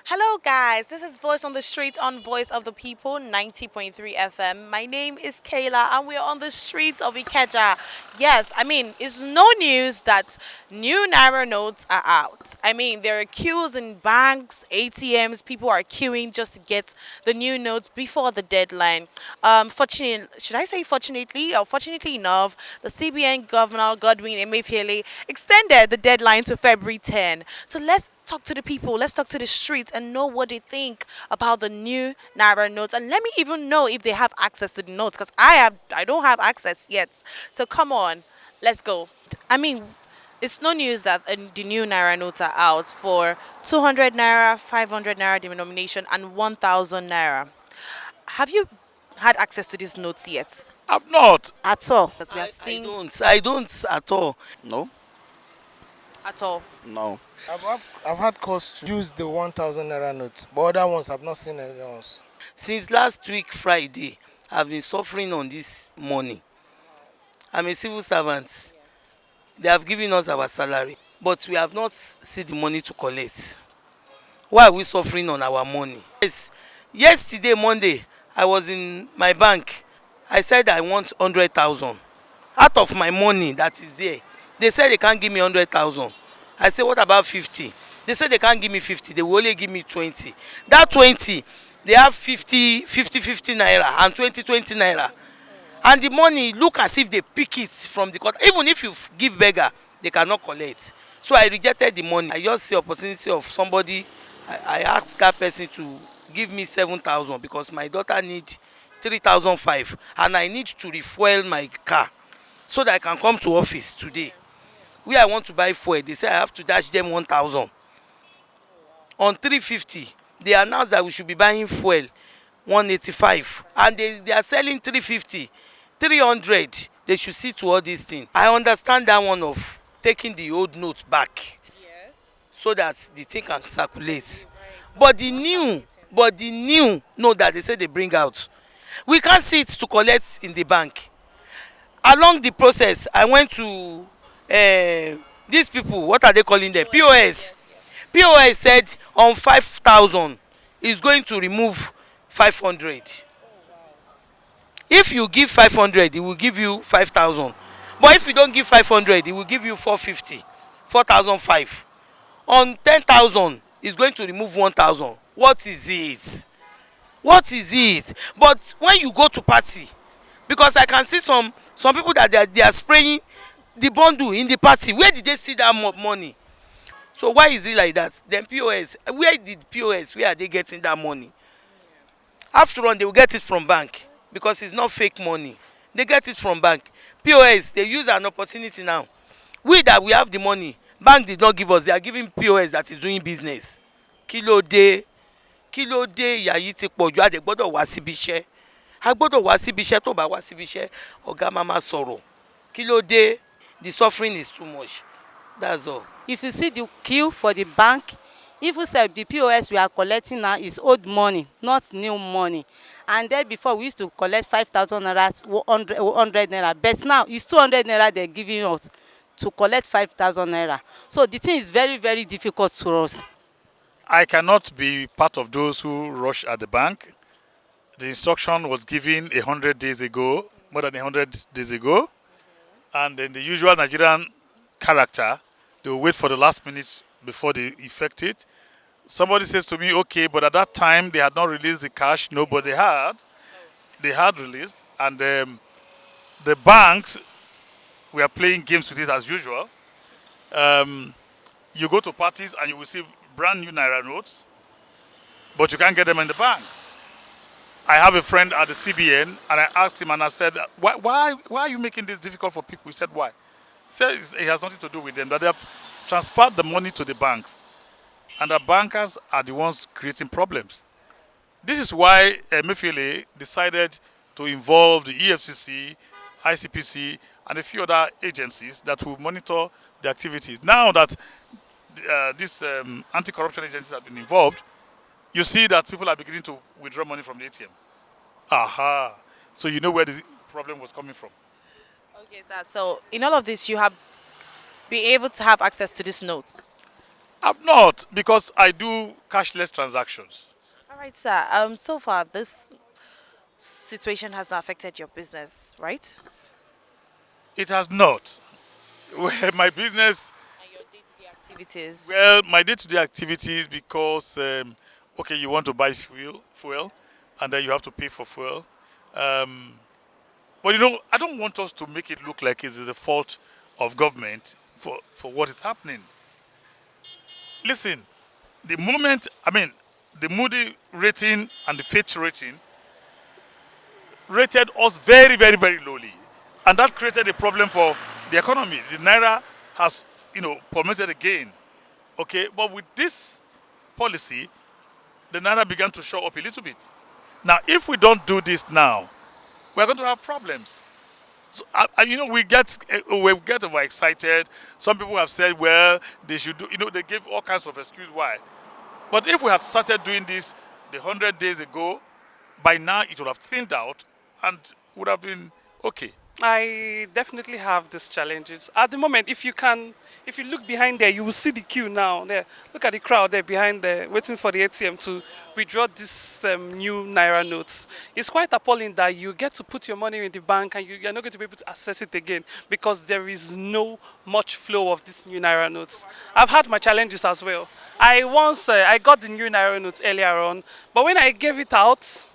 Hello, guys. This is Voice on the Street on Voice of the People, 90.3 FM. My name is Kayla, and we're on the streets of Ikeja. Yes, it's no news that new Naira notes are out. There are queues in banks, ATMs. People are queuing just to get the new notes before the deadline. Should I say fortunately or fortunately enough, the CBN Governor Godwin Emefiele extended the deadline to February 10. So let's talk to the people, let's talk to the streets and know what they think about the new Naira notes. And let me even know if they have access to the notes because I don't have access yet. So come on, let's go. I mean, it's no news that the new Naira notes are out for 200 Naira, 500 Naira denomination, and 1000 Naira. Have you had access to these notes yet? I've not. At all? Because we are I seeing don't. I don't at all. No, at all. no. I've had calls to use the 1,000 naira note, but other ones I've not seen any ones. Since last week Friday, I've been suffering on this money. I'm a civil servant. They have given us our salary, but we have not seen the money to collect. Why are we suffering on our money? Yes, yesterday Monday, I was in my bank. I said I want 100,000 out of my money that is there. They said they can't give me 100,000. I said what about 50? They said they can't give me 50. They will only give me 20. That 20, they have 50 naira and 20 naira. And the money look as if they pick it from the court. Even if you give beggar, they cannot collect. So I rejected the money. I just see opportunity of somebody. I asked that person to give me 7,000 because my daughter need 3,500 and I need to refuel my car so that I can come to office today. Where I want to buy fuel, they say I have to dash them 1,000. On 350, they announced that we should be buying fuel 185 and they are selling 350, 300. They should see to all these things. I understand that one of taking the old note back so that the thing can circulate. But the new note that they say they bring out, we can't see it to collect in the bank. Along the process, I went to these people, what are they calling them? POS. POS said on 5,000 is going to remove 500. If you give 500, it will give you 5,000. But if you don't give 500, it will give you 450, 4,005. On 10,000, it's going to remove 1,000. What is it? What is it? But when you go to party, because I can see some people that they are spraying the bundle in the party. Where did they see that money? So why is it like that? Then POS, where did POS, where are they getting that money? After all, they will get it from bank because it's not fake money. They get it from bank. POS, they use an opportunity now. We that we have the money, bank did not give us. They are giving POS that is doing business. Kí ló dé ìyà yìí ti pọ̀ jù, a dẹ̀ gbọ́dọ̀ wá síbi iṣẹ́. A gbọ́dọ̀ wá síbi iṣẹ́, tó bá wá síbi iṣẹ́ ọ̀gá máa máa sọ̀rọ̀. Kí ló dé? The suffering is too much. That's all. If you see the queue for the bank, even sef the POS we are collecting now is old money, not new money. And then before we used to collect 5,000 naira, 100 naira, but now it's 200 naira they're giving us to collect 5,000 naira. So the thing is very, very difficult to us. I cannot be part of those who rush at the bank. The instruction was given 100 days ago, more than 100 days ago. And then the usual Nigerian character, they will wait for the last minute before they effect it. Somebody says to me, okay, but at that time they had not released the cash. No, but they had. They had released. And the banks were playing games with it as usual. You go to parties and you will see brand new Naira notes, but you can't get them in the bank. I have a friend at the CBN, and I asked him, and I said, why are you making this difficult for people? He said, why? He said it has nothing to do with them, that they have transferred the money to the banks, and the bankers are the ones creating problems. This is why Emefiele decided to involve the EFCC, ICPC, and a few other agencies that will monitor the activities. Now that these anti-corruption agencies have been involved, you see that people are beginning to withdraw money from the ATM. Aha. So you know where the problem was coming from. Okay, sir. So in all of this, you have been able to have access to these notes. I've not because I do cashless transactions. All right, sir. So far this situation has not affected your business, right? It has not. Well, my business, And your day-to-day activities. well, my day-to-day activities because okay, you want to buy fuel, and then you have to pay for fuel. Um, but I don't want us to make it look like it's the fault of government for what is happening. Listen, the moment, I mean, the Moody rating and the Fitch rating rated us very, very, very lowly. And that created a problem for the economy. The Naira has, plummeted again. Okay, but with this policy, the Naira began to show up a little bit. Now, if we don't do this now, we're going to have problems. So, we get overexcited. Some people have said, well, they should do, they give all kinds of excuses why. But if we had started doing this the 100 days ago, by now it would have thinned out and would have been okay. I definitely have these challenges. At the moment, if you look behind there, you will see the queue now. There, look at the crowd there behind there, waiting for the ATM to withdraw this new Naira notes. It's quite appalling that you get to put your money in the bank and you're not going to be able to access it again because there is no much flow of these new Naira notes. I've had my challenges as well. I got the new Naira notes earlier on, but when I gave it out,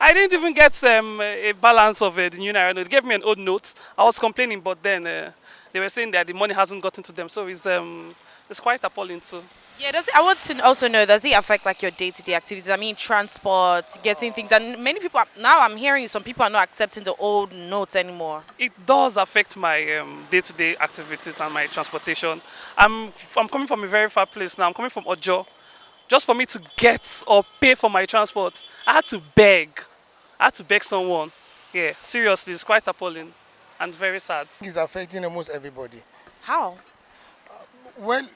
I didn't even get a balance of the new Naira note. They gave me an old note. I was complaining, but then they were saying that the money hasn't gotten to them. So it's quite appalling too. Yeah, I want to also know, does it affect like your day-to-day activities? I mean, transport, getting things, and many people now I'm hearing some people are not accepting the old notes anymore. It does affect my day-to-day activities and my transportation. I'm coming from a very far place now. I'm coming from Ojo. Just for me to get or pay for my transport, I had to beg. I had to beg someone. Yeah, seriously, it's quite appalling and very sad. It's affecting almost everybody. How? Well,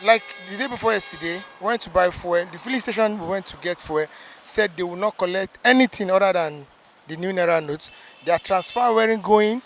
like the day before yesterday, we went to buy fuel. The filling station we went to get fuel said they will not collect anything other than the new Naira notes. Their transfer weren't going.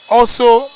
Also,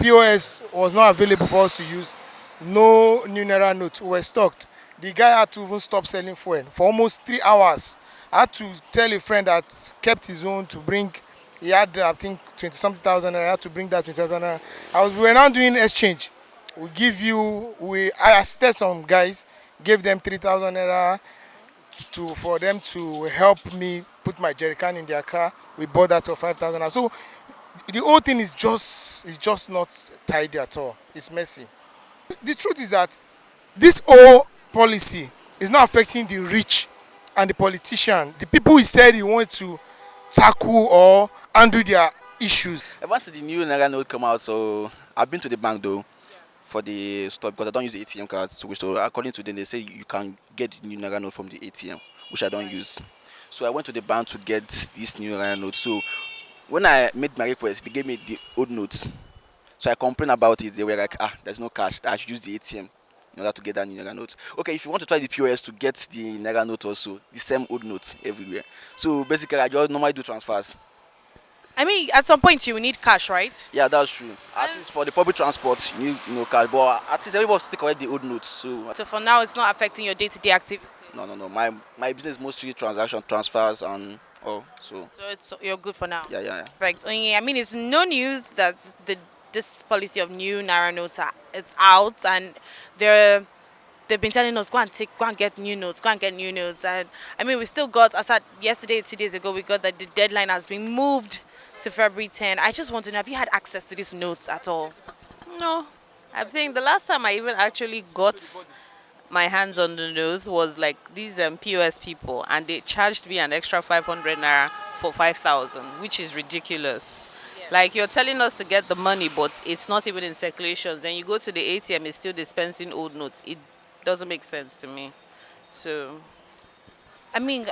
POS was not available for us to use. No new Naira notes were stocked. The guy had to even stop selling fuel for almost 3 hours. I had to tell a friend that kept his own to bring. He had, I think, 20 something thousand. I had to bring that 20,000. We were now doing exchange. I assisted some guys, gave them 3,000 naira for them to help me put my jerrycan in their car. We bought that for 5,000. So the whole thing is just not tidy at all. It's messy. The truth is that this whole policy is not affecting the rich and the politician, the people he said he wants to tackle or undo their issues. Ever since the new Naira note come out, so I've been to the bank though for the store because I don't use the ATM cards. So according to them, they say you can get the new Naira note from the ATM, which I don't use. So I went to the bank to get this new Naira note. So when I made my request, they gave me the old notes. So I complained about it. They were like, there's no cash. I should use the ATM in order to get that new Naira note. Okay, if you want to try the POS to get the Naira note also, the same old notes everywhere. So basically, I just normally do transfers. I mean, at some point you need cash, right? Yeah, that's true. At least for the public transport, you need cash. But at least everybody still collect the old notes. So for now, it's not affecting your day-to-day activities. No. My business is mostly transaction transfers and all. So you're good for now. Yeah. Right. I mean, it's no news that this policy of new Naira notes it's out, and they've been telling us go and get new notes, and I mean we still got as at yesterday, 2 days ago, we got that the deadline has been moved to February 10. I just want to know, have you had access to these notes at all? No, I think the last time I even actually got my hands on the notes was like these POS people, and they charged me an extra 500 naira for 5,000, which is ridiculous. Like you're telling us to get the money, but it's not even in circulation. Then you go to the ATM, it's still dispensing old notes. It doesn't make sense to me. So, I mean,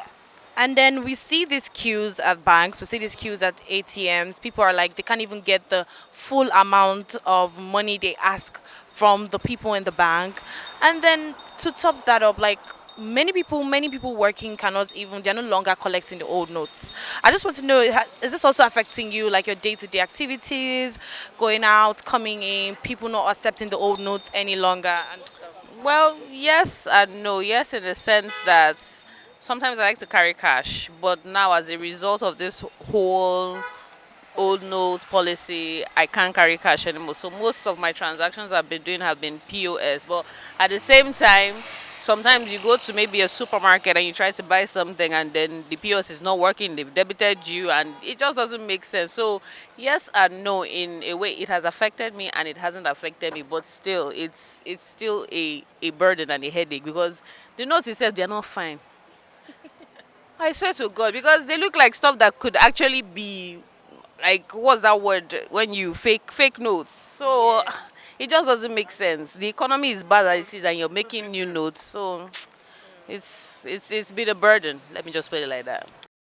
and then we see these queues at banks, we see these queues at ATMs. People are like, they can't even get the full amount of money they ask from the people in the bank. And then to top that up, like many people working they're no longer collecting the old notes. I just want to know, is this also affecting you, like your day-to-day activities, going out, coming in, people not accepting the old notes any longer and stuff? Well, yes and no. Yes, in the sense that sometimes I like to carry cash, but now as a result of this whole old notes policy, I can't carry cash anymore. So most of my transactions I've been doing have been POS. But at the same time, sometimes you go to maybe a supermarket and you try to buy something and then the POS is not working. They've debited you and it just doesn't make sense. So yes and no. In a way, it has affected me and it hasn't affected me. But still, it's still a burden and a headache because the notes itself they're not fine. I swear to God, because they look like stuff that could actually be like what's that word when you fake notes. So it just doesn't make sense. The economy is bad as it is, and you're making new notes. So it's been a burden. Let me just put it like that.